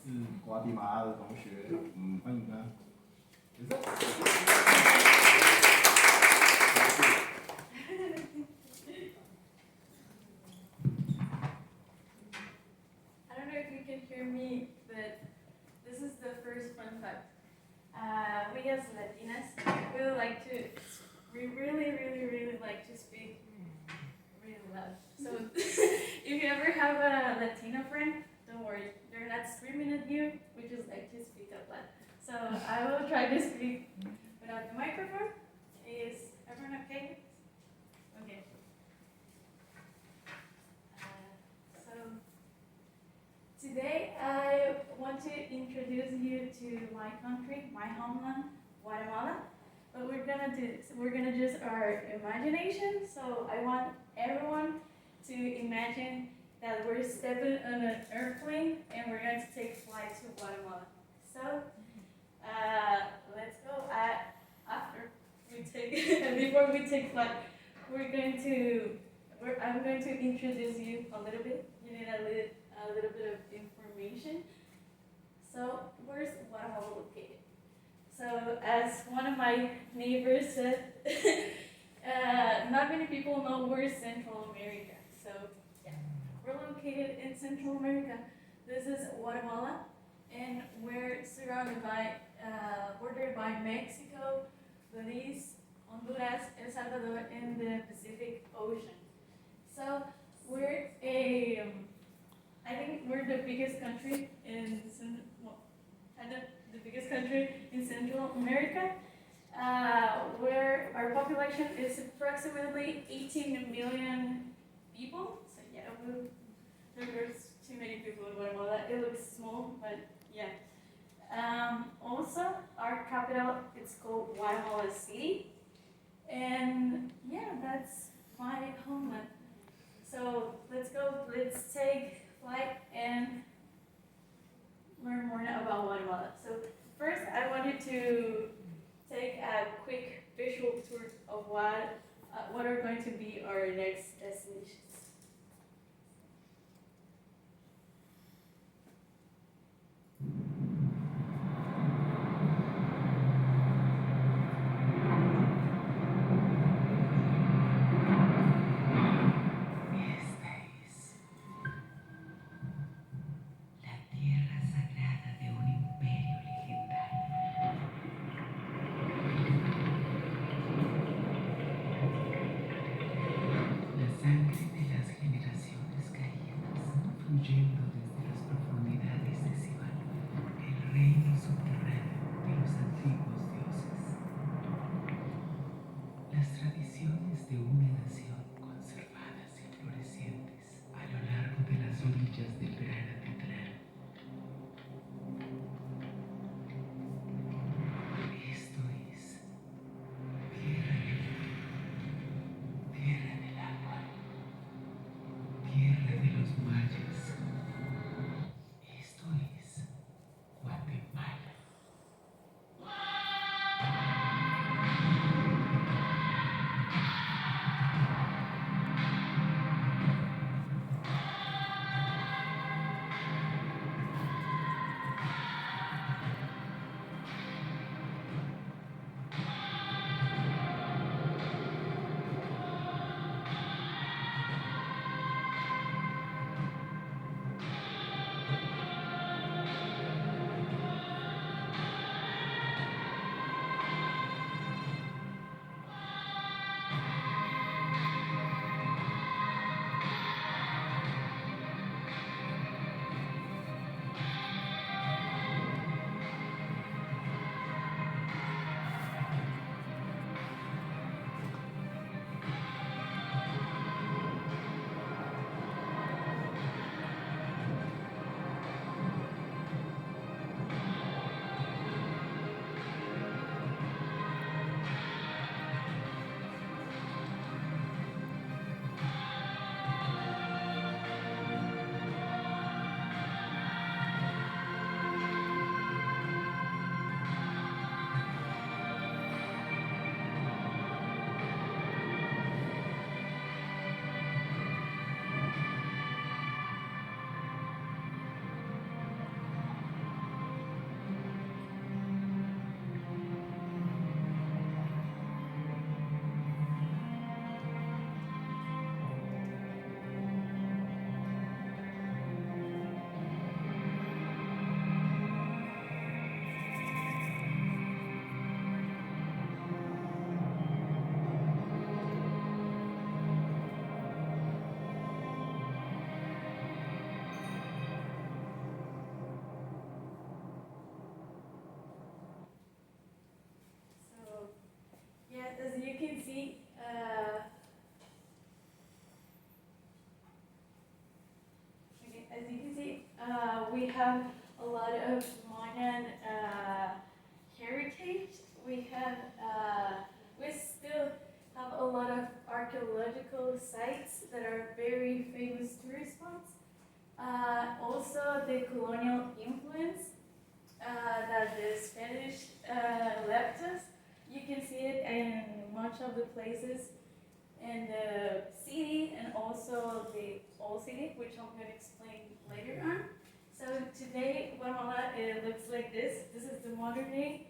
自瓜地马拉的同学，欢迎他。I don't know if you can hear me, but this is the first fun fact. We as Latinas, we really like to speak really loud. So if you ever have a Latino friend, don't worry, they're not screaming at you. We just like to speak up loud. So I will try to speak without the microphone. Is everyone okay? Okay. So today I want to introduce you to my country, my homeland, Guatemala. What we're gonna do is we're gonna use our imagination. So I want everyone to imagine that we're stepping on an airplane and we're going to take flight to Guatemala. So let's go. Before we take flight, I'm going to introduce you a little bit. You need a little bit of information. So where's Guatemala located? So as one of my neighbors said, not many people know where's Central America. So yeah, we're located in Central America. This is Guatemala, and we're surrounded by, bordered by Mexico, Belize, Honduras, El Salvador, and the Pacific Ocean. So I think we're the biggest country the biggest country in Central America, where our population is approximately 18 million people. So yeah, there's too many people in Guatemala. It looks small, but yeah. Also, our capital, it's called Guatemala City. And yeah, that's my homeland. So let's take flight and learn more about Guatemala. So first, I wanted to take a quick visual tour of what are going to be our next destinations. Fluyendo desde las profundidades de Sivan, el reino subterráneo de los antiguos dioses. Las tradiciones de una nación conservadas y florecientes a lo largo de las orillas del gran Atitlán. Esto es tierra del fuego, tierra del agua, tierra de los mayas, as you can see, we have a lot of modern heritage. We still have a lot of archaeological sites that are very famous tourist spots. Also, the colonial influence that the Spanish left us. You can see it in much of the places in the city and also the old city, which I'm going to explain later on. So today, Guatemala looks like this. This is the modern day.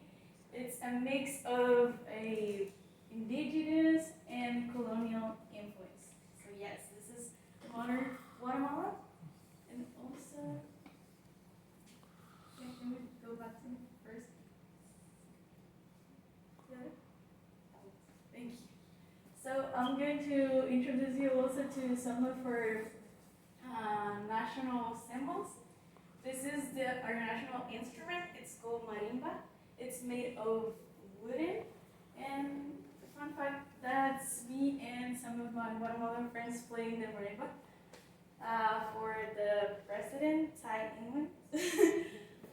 It's a mix of a indigenous and colonial influence. So yes, this is modern Guatemala. And also, can we go back to first? Good. Thank you. So I'm going to introduce you also to some of our national symbols. This is our national instrument. It's called marimba. It's made of wooden. And fun fact, that's me and some of my Guatemalan friends playing the marimba for the president, Tsai Ing-wen.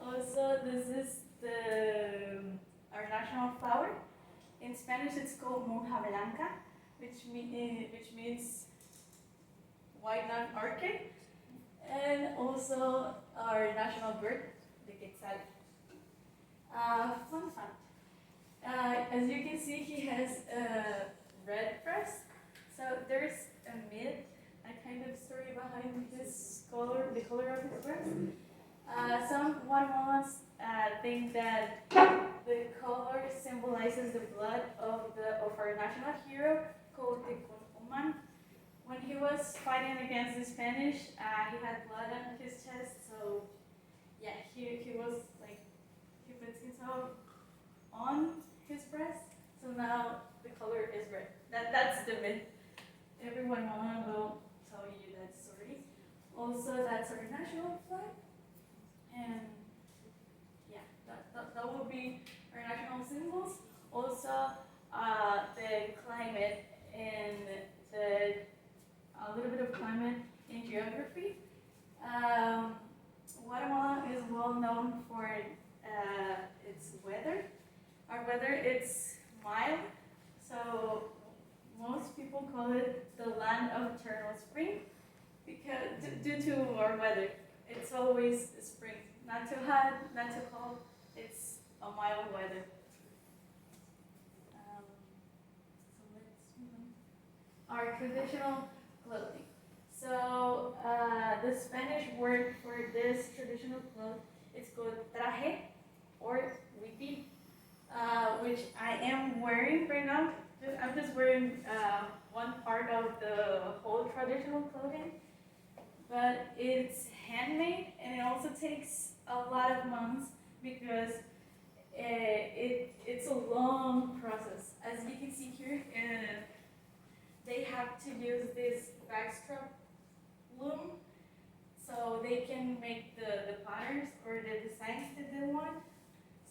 Also, this is our national flower. In Spanish, it's called monja blanca, which means white non-orchid. And also our national bird, the quetzal. Fun fact. As you can see, he has a red breast. So there's a myth, a kind of story behind his color, the color of his breast. Some Guatemalans think that the color symbolizes the blood of our national hero called the Cunuman. When he was fighting against the Spanish, he had blood on his chest, so yeah, he was like, he puts himself on his breast, so now the color is red. That's the myth. Everyone will tell you that story. Also, that's our national flag, and yeah, that will be our national symbols. Also, the climate and a little bit of climate and geography. Guatemala is well known for its weather. Our weather is mild, so most people call it the land of eternal spring because due to our weather. It's always spring, not too hot, not too cold. It's a mild weather. So let's move on. Our traditional clothing. So the Spanish word for this traditional cloth is called traje or huipil, which I am wearing right now. I'm just wearing one part of the whole traditional clothing, but it's handmade and it also takes a lot of months because it's a long process. As you can see here, they have to use this backstrap loom so they can make the patterns or the designs that they want.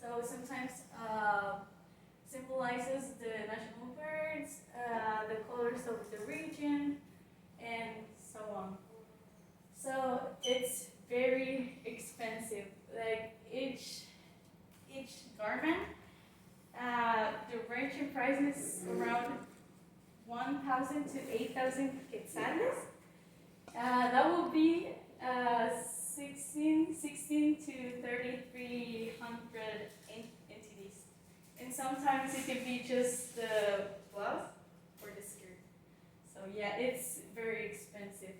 So sometimes symbolizes the national birds, the colors of the region, and so on. So it's very expensive. Like each garment, the range in price is around 1,000 to 8,000 quetzales. That will be 16 to 3,300 entities. And sometimes it can be just the blouse or the skirt. So yeah, it's very expensive.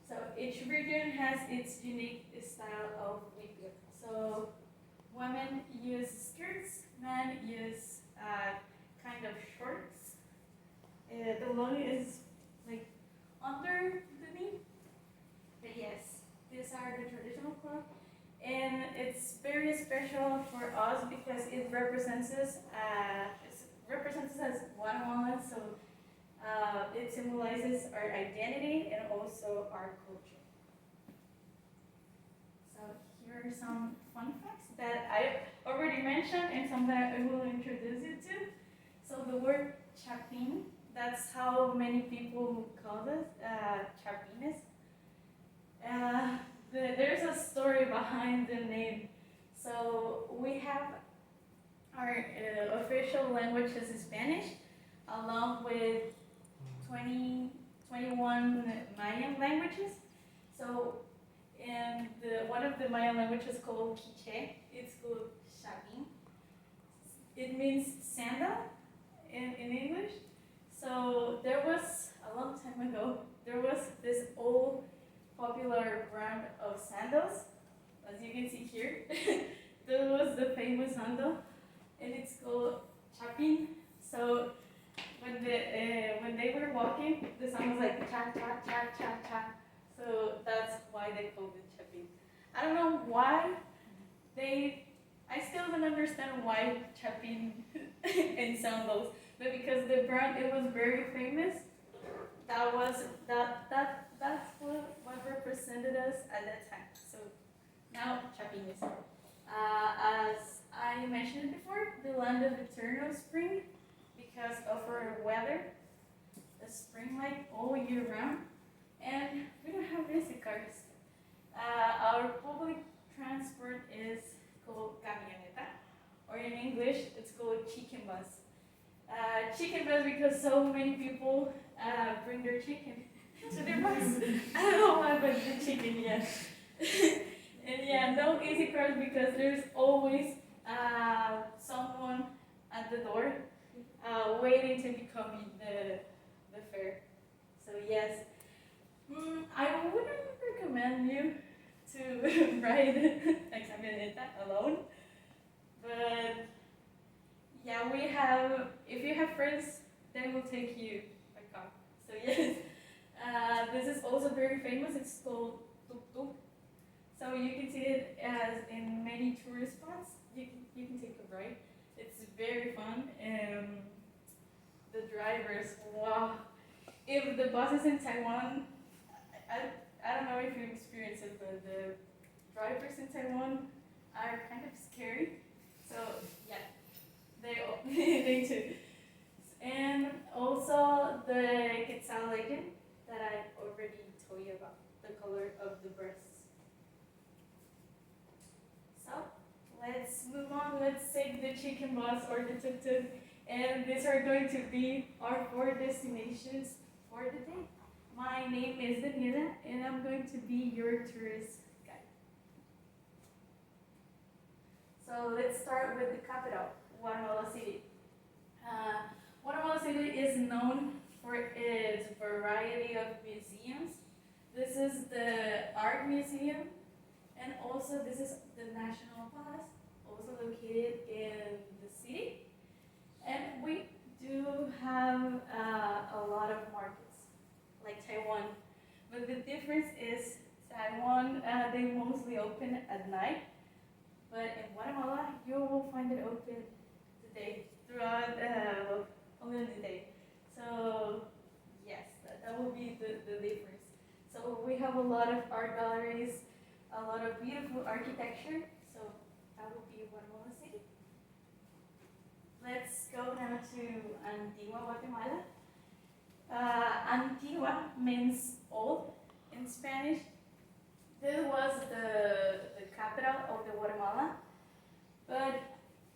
So each region has its unique style of huipil. So women use skirts, men use kind of shorts. The long is like under the knee. But yes, these are the traditional clothes. And it's very special for us because it represents us as Guatemala. So it symbolizes our identity and also our culture. So here are some fun facts that I already mentioned and some that I will introduce you to. So the word chapin, that's how many people call it, chapines. behind the name. So we have our official language is Spanish, along with 21 Mayan languages. So in one of the Mayan languages called Quiche, it's called Shabin. It means sandal in English. So there was, a long time ago, there was this old popular brand of sandals, as you can see here. That was the famous sandal, and it's called Chapin. So when they were walking, the sound was like cha cha cha cha cha. So that's why they called it Chapin. I don't know why I still don't understand why Chapin and sandals, but because the brand, it was very famous. That's what represented us at that time. So now Chapin is. As I mentioned before, the land of eternal spring, because of our weather, the spring light all year round, and we don't have easy cars. Our public transport is called camioneta, or in English, it's called chicken bus. Chicken bus because so many people bring their chicken to their bus. I don't know why, but the chicken, yeah. And yeah, no easy cars because there's always someone at the door waiting to be coming the fare. So yes, I wouldn't recommend you to ride a camioneta alone, but yeah, if you have friends, they will take you a car. So yes, this is also very famous. It's called tuk tuk. So you can see it as in many tourist spots. You can take a ride. It's very fun. The drivers, wow. If the buses in Taiwan, I don't know if you experience it, but the drivers in Taiwan are kind of scary. So yeah, they too. And also the Quetzal legend that I already told you about, the color of the breasts. So let's move on. Let's take the chicken bus or the tuk tuk, and these are going to be our 4 destinations for the day. My name is Daniela, and I'm going to be your tourist guide. So let's start with the capital, Guatemala City. Guatemala City is known for its variety of museums. This is the Art Museum, and also this is the National Palace, also located in the city. And we do have a lot of markets, like Taiwan. But the difference is Taiwan, they mostly open at night. But in Guatemala, you will find it open the day, throughout, only in the day. So yes, that will be the difference. So we have a lot of art galleries, a lot of beautiful architecture. So that will be Guatemala City. Let's go now to Antigua, Guatemala. Antigua means old in Spanish. This was the capital of the Guatemala, but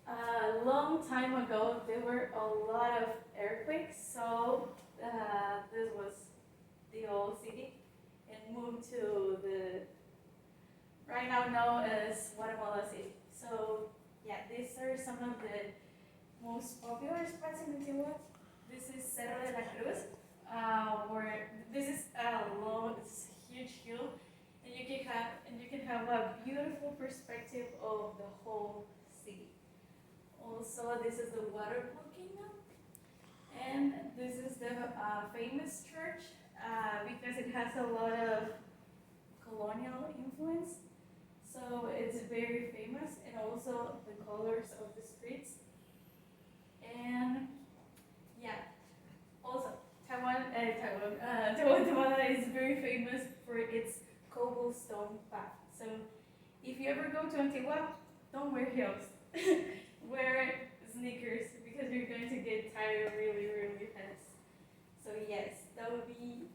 a long time ago there were a lot of earthquakes, so this was the old city and moved to the right now known as Guatemala City. So yeah, these are some of the most popular spots in Antigua. This is Cerro de la Cruz, where this is a long, it's a huge hill, and you can have a beautiful perspective of the whole city. Also, this is the water volcano, and this is the famous church because it has a lot of colonial influence. So it's very famous, and also the colors of the streets. And yeah, also Guatemala is very famous for its cobblestone path. So if you ever go to Antigua, don't wear heels. Wear sneakers because you're going to get tired really, really fast. So yes, that would be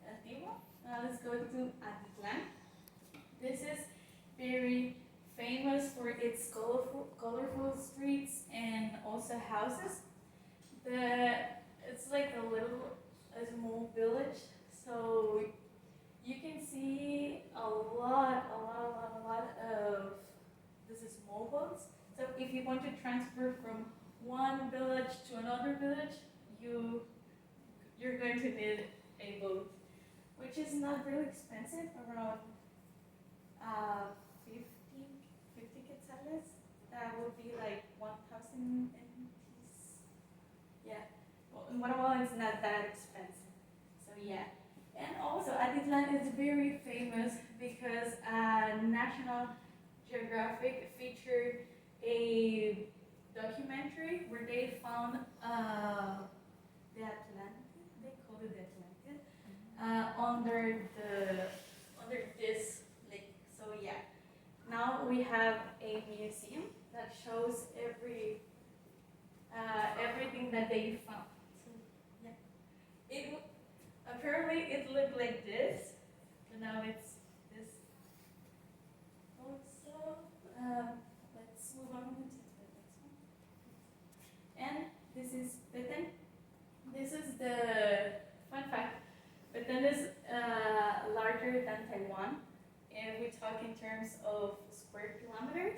Antigua. Now let's go to Atitlan. This is very for its colorful streets and also houses. It's like a small village, so you can see a lot of these small boats. So if you want to transfer from one village to another village, you're going to need a boat, which is not really expensive, around 50 quetzales. That would be like 1,000 NTs. Yeah, well, in Guatemala it's not that expensive. So yeah, and also Atitlan is very famous because National Geographic featured a documentary where they found the Atlantic. They call it the Atlantic under this lake. So yeah, now we have a museum that shows everything that they found. So yeah, apparently it looked like this, but now it's this. Also, let's move on to the next one. And this is Beten. This is the fun fact. Beten is larger than Taiwan, and we talk in terms of square kilometers.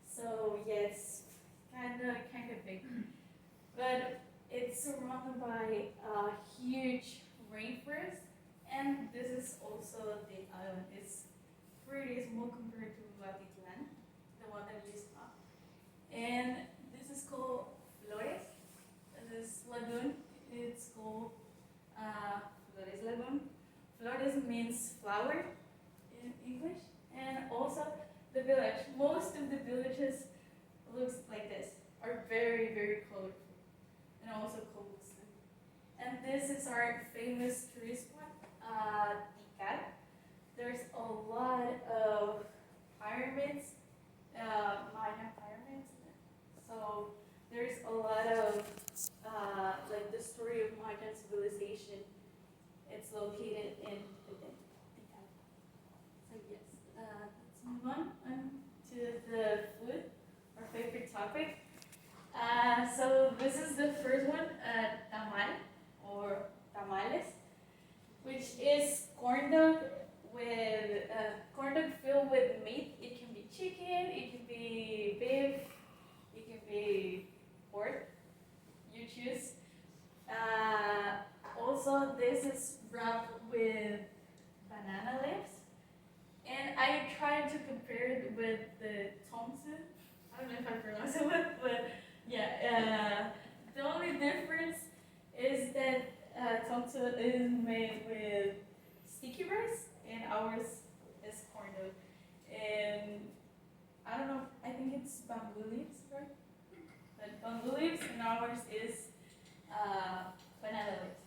So yes, kind of big, but it's surrounded by a huge rainforest, and this is also the island. It's pretty small compared to Vatitlan, the one that you saw. And this is called Flores. This lagoon, it's called Flores Lagoon. Flores means flower in English, and also the village. Most of the villages looks like this, are very colorful, and also cobblestone. And this is our famous tourist spot, Tikal. There's a lot of pyramids, Maya pyramids. So there's a lot of like the story of Mayan civilization. It's located in Tikal. So yes, let's move on to the food, our favorite topic. So this is the first one, tamal or tamales, which is corn dog filled with meat. It can be chicken, it can be beef, it can be pork. You choose. Also, this is wrapped with banana leaves, and I tried to compare it with the tomsu. I don't know if I pronounce it well, but yeah. The only difference is that tomsu is made with sticky rice, and ours is corn dog. And I don't know. I think it's bamboo leaves, right? But bamboo leaves, and ours is banana leaves.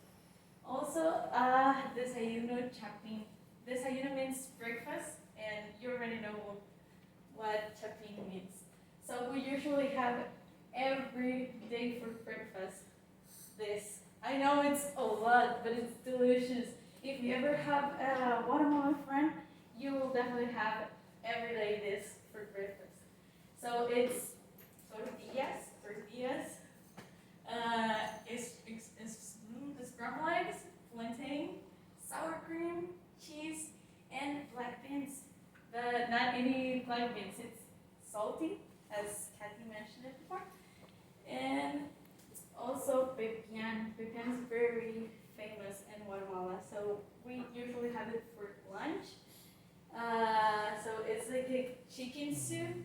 Also, desayuno chapin. Desayuno means breakfast, and you already know what chapin means. So we usually have every day for breakfast this. I know it's a lot, but it's delicious. If you ever have a Guatemalan friend, you will definitely have every day this for breakfast. So it's tortillas, scrambled eggs, plantain, sour cream, cheese, and black beans. But not any black beans. It's salty, as Kathy mentioned it before, and also pepian. Pepian is very famous in Guatemala, so we usually have it for lunch. So it's like a chicken soup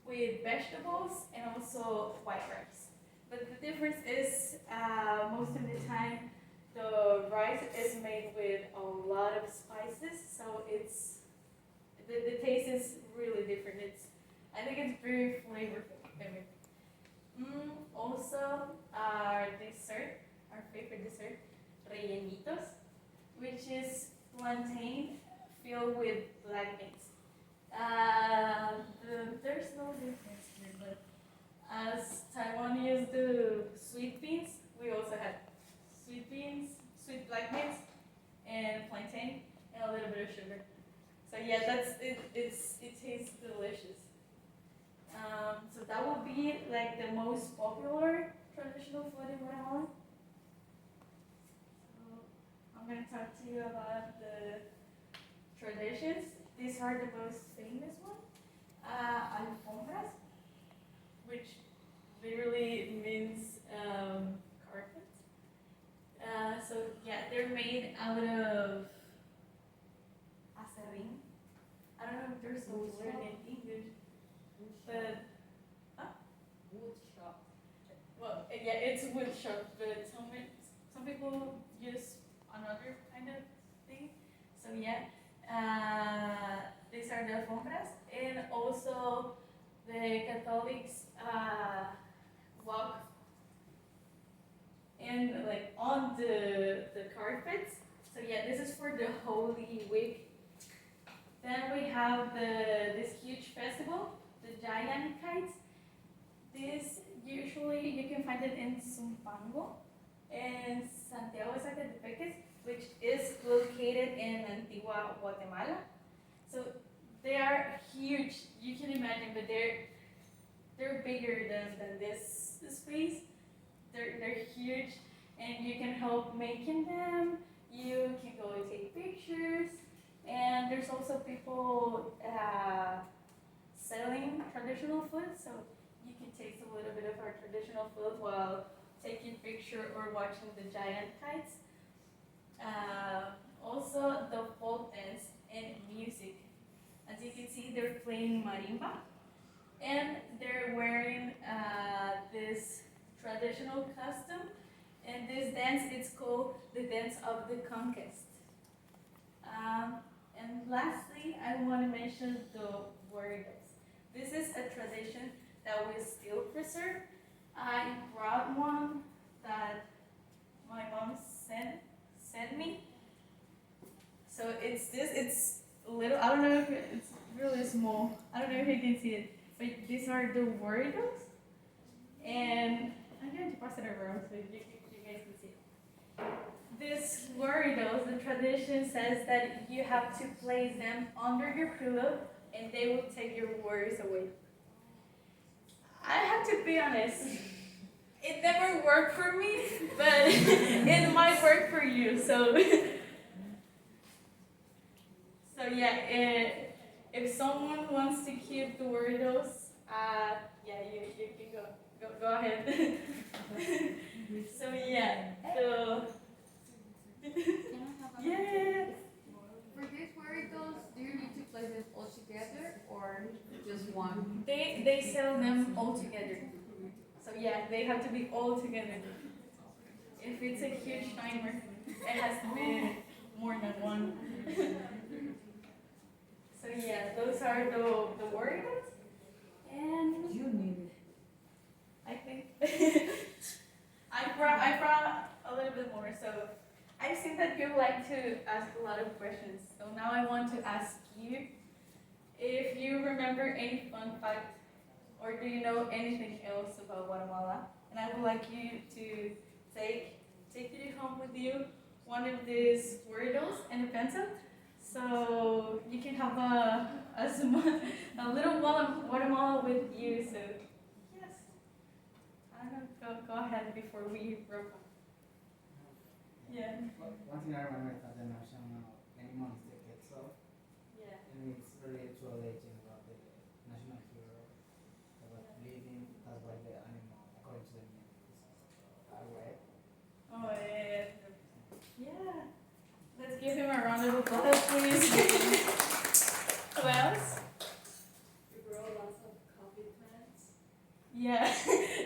with vegetables and also white rice. But the difference is most of the time the rice is made with a lot of spices, so it's the taste is really different. I think it's very flavorful. Also, our dessert, our favorite dessert, rellenitos, which is plantain filled with black beans. There's no difference here, but as Taiwan used the sweet beans, we also have sweet beans, sweet black beans, and plantain, and a little bit of sugar. So yeah, that's it. It tastes delicious. So that would be like the most popular traditional food in Guatemala. So I'm gonna talk to you about the traditions. These are the most famous ones. Alfombras, which literally means carpets. So yeah, they're made out of acerrín. I don't know if there's a word in English, but Wood shop. well, yeah, it's wood shop, but some people use another kind of thing. So yeah, these are the alfombras, and also the Catholics walk and like on the carpets. So yeah, this is for the Holy Week. Then we have this huge festival, the giant kites. This usually you can find it in Zumpango and Santiago Zacatepec, which is located in Antigua, Guatemala. So they are huge. You can imagine, but they're bigger than this space. They're huge, and you can help making them. You can go and take pictures, and there's also people selling traditional food. So you can taste a little bit of our traditional food while taking picture or watching the giant kites. Also the folk dance and music. As you can see, they're playing marimba, and they're wearing this traditional costume. And this dance, it's called the dance of the conquest. And lastly, I want to mention the huertas. This is a tradition that we still preserve. I brought one that my mom sent me. So it's this. It's a little. I don't know if it's really small. I don't know if you can see it, but these are the huertas, and I'm going to pass it around so you guys can see it. This huertas, the tradition says that you have to place them under your pillow, and they will take your worries away. I have to be honest. It never worked for me, but it might work for you. So yeah, if someone wants to keep the weirdos, yeah, you can go ahead. So yeah, so yeah. For these burritos, do you need to place them all together or just one? They sell them all together. So yeah, they have to be all together. If it's a huge timer, it has to be more than one. So yeah, those are the words. And You need it. I think I brought a little bit more. So I've seen that you like to ask a lot of questions. So now I want to ask you if you remember any fun fact or do you know anything else about Guatemala. And I would like you to take it home with you, one of these weirdos and a pencil. So you can have a little Guatemala with you. So yes, I don't know. Go ahead before we wrap up. Yeah. One thing I remember is that the national animal is the quetzal, Yeah. and it's related to a legend about the national hero that was bleeding. That's why the animal, according to the myth, is red. Oh yeah. Yeah. Let's give him a round of applause, please. Who else? You grow lots of coffee plants. Yeah.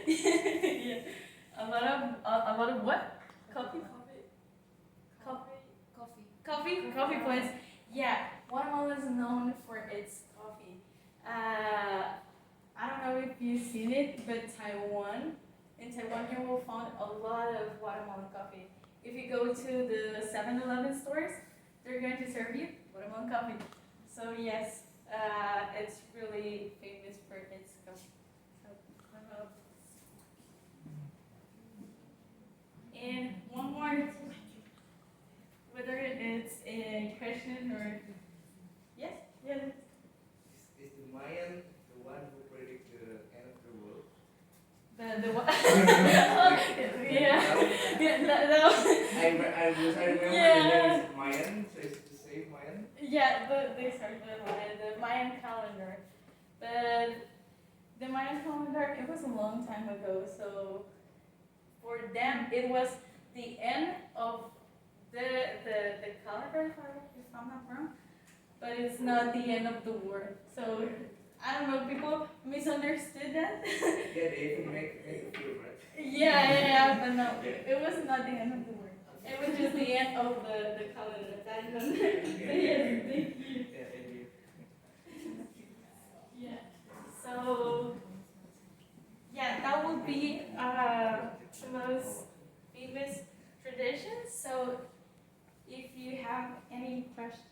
Yeah. A lot of what? Coffee. Coffee plants. Yeah, Guatemala is known for its coffee. I don't know if you've seen it, but in Taiwan you will find a lot of Guatemalan coffee. If you go to the 7-Eleven stores, they're going to serve you Guatemalan coffee. So yes, it's really famous for its coffee. And one more, whether it's a question or yes, Is the Mayan the one who predicted they started the Mayan calendar. But the Mayan calendar, it was a long time ago, so for them it was the end of the calendar, if I'm not wrong, but it's not the end of the world. So I don't know, people misunderstood that. Yeah, they even make it feel right. Yeah, but no, it was not the end of the world. It was just the end of the calendar. That is the year. Yeah, they do. Yeah. So yeah, that would be the most famous tradition. So if you have any questions.